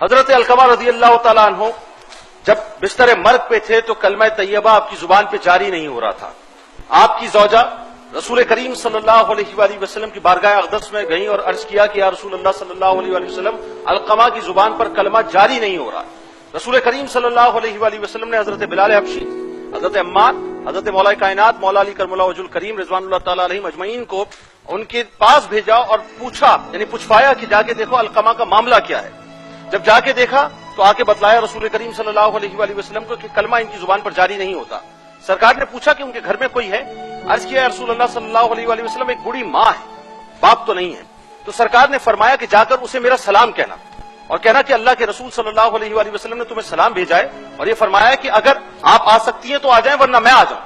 حضرت علقمہ رضی اللہ تعالیٰ عنہ جب بستر مرگ پہ تھے تو کلمہ طیبہ آپ کی زبان پہ جاری نہیں ہو رہا تھا. آپ کی زوجہ رسول کریم صلی اللہ علیہ وآلہ وسلم کی بارگاہ اقدس میں گئیں اور عرض کیا کہ یا رسول اللہ صلی اللہ علیہ وآلہ وسلم علقمہ کی زبان پر کلمہ جاری نہیں ہو رہا. رسول کریم صلی اللہ علیہ وآلہ وسلم نے حضرت بلال حبشی، حضرت عمار، حضرت مولا کائنات مولا علی کرم اللہ وجہ الکریم رضوان اللہ تعالیٰ علیہ مجمعین کو ان کے پاس بھیجا اور پوچھا، یعنی پوچھوایا کہ جا کے دیکھو علقمہ کا معاملہ کیا ہے. جب جا کے دیکھا تو آ کے بتلایا رسول کریم صلی اللہ علیہ وآلہ وسلم کو کہ کلمہ ان کی زبان پر جاری نہیں ہوتا. سرکار نے پوچھا کہ ان کے گھر میں کوئی ہے؟ عرض کیا رسول اللہ صلی اللہ علیہ وآلہ وسلم ایک بوڑھی ماں ہے، باپ تو نہیں ہے. تو سرکار نے فرمایا کہ جا کر اسے میرا سلام کہنا اور کہنا کہ اللہ کے رسول صلی اللہ علیہ وآلہ وسلم نے تمہیں سلام بھیجا ہے اور یہ فرمایا کہ اگر آپ آ سکتی ہیں تو آ جائیں ورنہ میں آ جاؤں.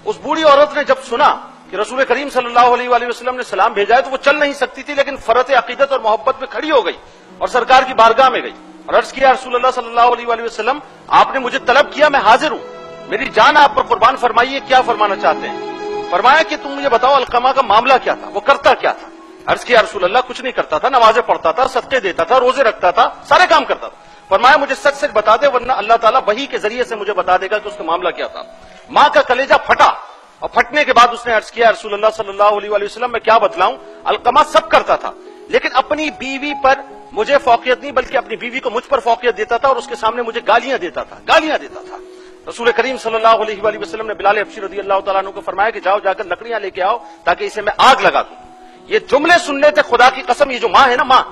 اس بوڑھی عورت نے جب سنا کہ رسول کریم صلی اللہ علیہ وآلہ وسلم نے سلام بھیجا ہے تو وہ چل نہیں سکتی تھی، لیکن فرط عقیدت اور محبت میں کھڑی ہو گئی اور سرکار کی بارگاہ میں گئی اور عرض کیا رسول اللہ صلی اللہ علیہ وآلہ وسلم آپ نے مجھے طلب کیا، میں حاضر ہوں، میری جان آپ پر قربان فرمائیے، کیا فرمانا چاہتے ہیں؟ فرمایا کہ تم مجھے بتاؤ علقمہ کا معاملہ کیا تھا، وہ کرتا کیا تھا؟ عرض کیا رسول اللہ کچھ نہیں کرتا تھا، نمازیں پڑھتا تھا، صدقے دیتا تھا، روزے رکھتا تھا، سارے کام کرتا تھا. فرمایا مجھے سچ سچ بتا دے ورنہ اللہ تعالیٰ وحی کے ذریعے سے مجھے بتا دے گا کہ اس کا معاملہ کیا تھا. ماں کا کلیجہ پھٹا اور پھٹنے کے بعد اس نے عرض کیا رسول اللہ صلی اللہ علیہ وآلہ وسلم میں کیا بتلاؤں، علقمہ سب کرتا تھا لیکن اپنی بیوی پر مجھے فوقیت نہیں بلکہ اپنی بیوی کو مجھ پر فوقیت دیتا تھا اور اس کے سامنے مجھے گالیاں دیتا تھا. رسول کریم صلی اللہ علیہ وآلہ وسلم نے بلال حبشی رضی اللہ تعالیٰ عنہ کو فرمایا کہ جاؤ جا کر لکڑیاں لے کے آؤ تاکہ اسے میں آگ لگا دوں. یہ جملے سننے تھے خدا کی قسم، یہ جو ماں ہے نا، ماں،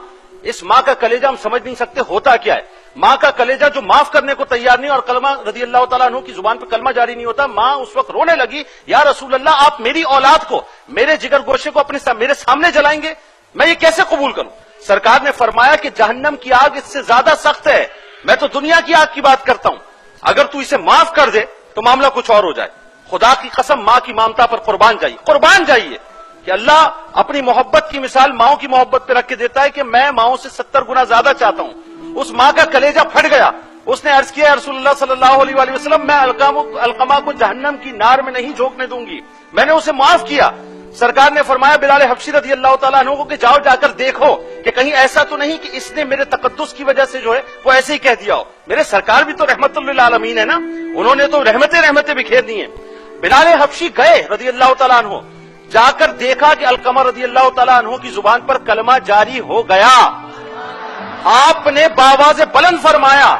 اس ماں کا کلیجہ ہم سمجھ نہیں سکتے ہوتا کیا ہے. ماں کا کلیجہ جو معاف کرنے کو تیار نہیں اور کلمہ رضی اللہ تعالیٰ عنہ کی زبان پہ کلمہ جاری نہیں ہوتا. ماں اس وقت رونے لگی، یا رسول اللہ آپ میری اولاد کو، میرے جگر گوشے کو میرے سامنے جلائیں گے، میں یہ کیسے قبول کروں؟ سرکار نے فرمایا کہ جہنم کی آگ اس سے زیادہ سخت ہے، میں تو دنیا کی آگ کی بات کرتا ہوں، اگر تو اسے معاف کر دے تو معاملہ کچھ اور ہو جائے. خدا کی قسم ماں کی ممتا پر قربان جائیے کہ اللہ اپنی محبت کی مثال ماؤں کی محبت پہ رکھ کے دیتا ہے کہ میں ماؤں سے 70 گنا زیادہ چاہتا ہوں. اس ماں کا کلیجہ پھٹ گیا، اس نے عرض کیا رسول اللہ صلی اللہ علیہ وآلہ وسلم میں علقمہ کو جہنم کی نار میں نہیں جھونکنے دوں گی، میں نے اسے معاف کیا. سرکار نے فرمایا بلال حبشی رضی اللہ تعالیٰ عنہ کو کہ جاؤ جا کر دیکھو کہ کہیں ایسا تو نہیں کہ اس نے میرے تقدس کی وجہ سے جو ہے وہ ایسے ہی کہہ دیا ہو. میرے سرکار بھی تو رحمت للعالمین ہے نا، انہوں نے تو رحمتیں بکھیر دی ہیں. بلال حبشی گئے رضی اللہ تعالیٰ عنہ، جا کر دیکھا کہ علقمہ رضی اللہ تعالیٰ عنہ کی زبان پر کلمہ جاری ہو گیا. آپ نے باواز بلند فرمایا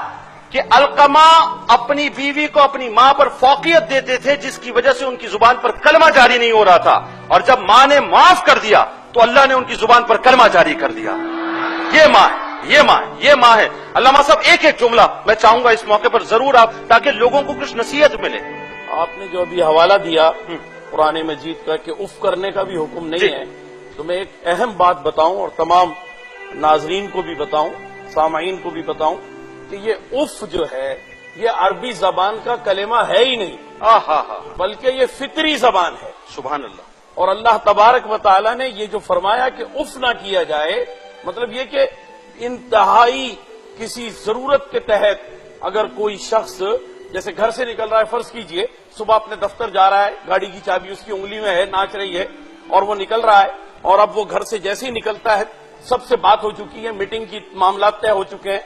کہ علقمہ اپنی بیوی کو اپنی ماں پر فوقیت دیتے تھے جس کی وجہ سے ان کی زبان پر کلمہ جاری نہیں ہو رہا تھا، اور جب ماں نے معاف کر دیا تو اللہ نے ان کی زبان پر کلمہ جاری کر دیا. یہ ماں ہے. علامہ صاحب ایک جملہ میں چاہوں گا اس موقع پر ضرور آپ، تاکہ لوگوں کو کچھ نصیحت ملے. آپ نے جو ابھی حوالہ دیا قرآن مجید کا کہ اف کرنے کا بھی حکم نہیں ہے، تو میں ایک اہم بات بتاؤں اور تمام ناظرین کو بھی بتاؤں، سامعین کو بھی بتاؤں کہ یہ اف جو ہے یہ عربی زبان کا کلمہ ہے ہی نہیں، بلکہ یہ فطری زبان ہے. سبحان اللہ. اور اللہ تبارک و تعالی نے یہ جو فرمایا کہ اف نہ کیا جائے، مطلب یہ کہ انتہائی کسی ضرورت کے تحت اگر کوئی شخص جیسے گھر سے نکل رہا ہے، فرض کیجئے صبح اپنے دفتر جا رہا ہے، گاڑی کی چابی اس کی انگلی میں ہے، ناچ رہی ہے اور وہ نکل رہا ہے، اور اب وہ گھر سے جیسے ہی نکلتا ہے سب سے بات ہو چکی ہے، میٹنگ کی معاملات طے ہو چکے ہیں،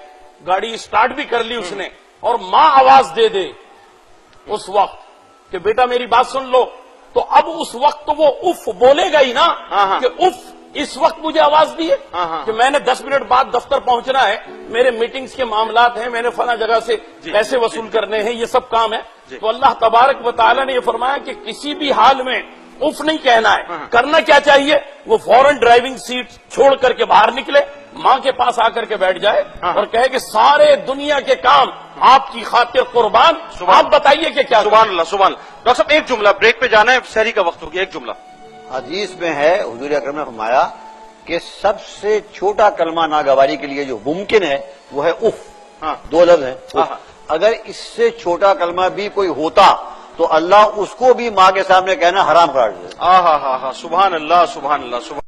گاڑی اسٹارٹ بھی کر لی اس نے، اور ماں آواز دے دے اس وقت کہ بیٹا میری بات سن لو، تو اب اس وقت تو وہ اف بولے گا ہی نا کہ اف اس وقت مجھے آواز دی ہے کہ میں نے 10 منٹ بعد دفتر پہنچنا ہے، میرے میٹنگز کے معاملات ہیں، میں نے فلاں جگہ سے پیسے وصول کرنے ہیں، یہ سب کام ہے. تو اللہ تبارک و تعالی نے یہ فرمایا کہ کسی بھی حال میں اف نہیں کہنا ہے. کرنا کیا چاہیے؟ وہ فوراً ڈرائیونگ سیٹ چھوڑ کر کے باہر نکلے، ماں کے پاس آ کر کے بیٹھ جائے اور کہے کہ سارے دنیا کے کام آپ کی خاطر قربان، آپ بتائیے کہ کیا. سبحان اللہ سبحان اللہ. ڈاکٹر صاحب ایک جملہ، بریک پہ جانا ہے، سحری کا وقت ہو گیا، ایک جملہ. حدیث میں ہے حضور اکرم نے فرمایا کہ سب سے چھوٹا کلمہ ناگواری کے لیے جو ممکن ہے وہ ہے اف. 2 لفظ ہیں. اگر اس سے چھوٹا کلمہ بھی کوئی ہوتا تو اللہ اس کو بھی ماں کے سامنے کہنا حرام قرار دے. سبحان اللہ سبحان اللہ.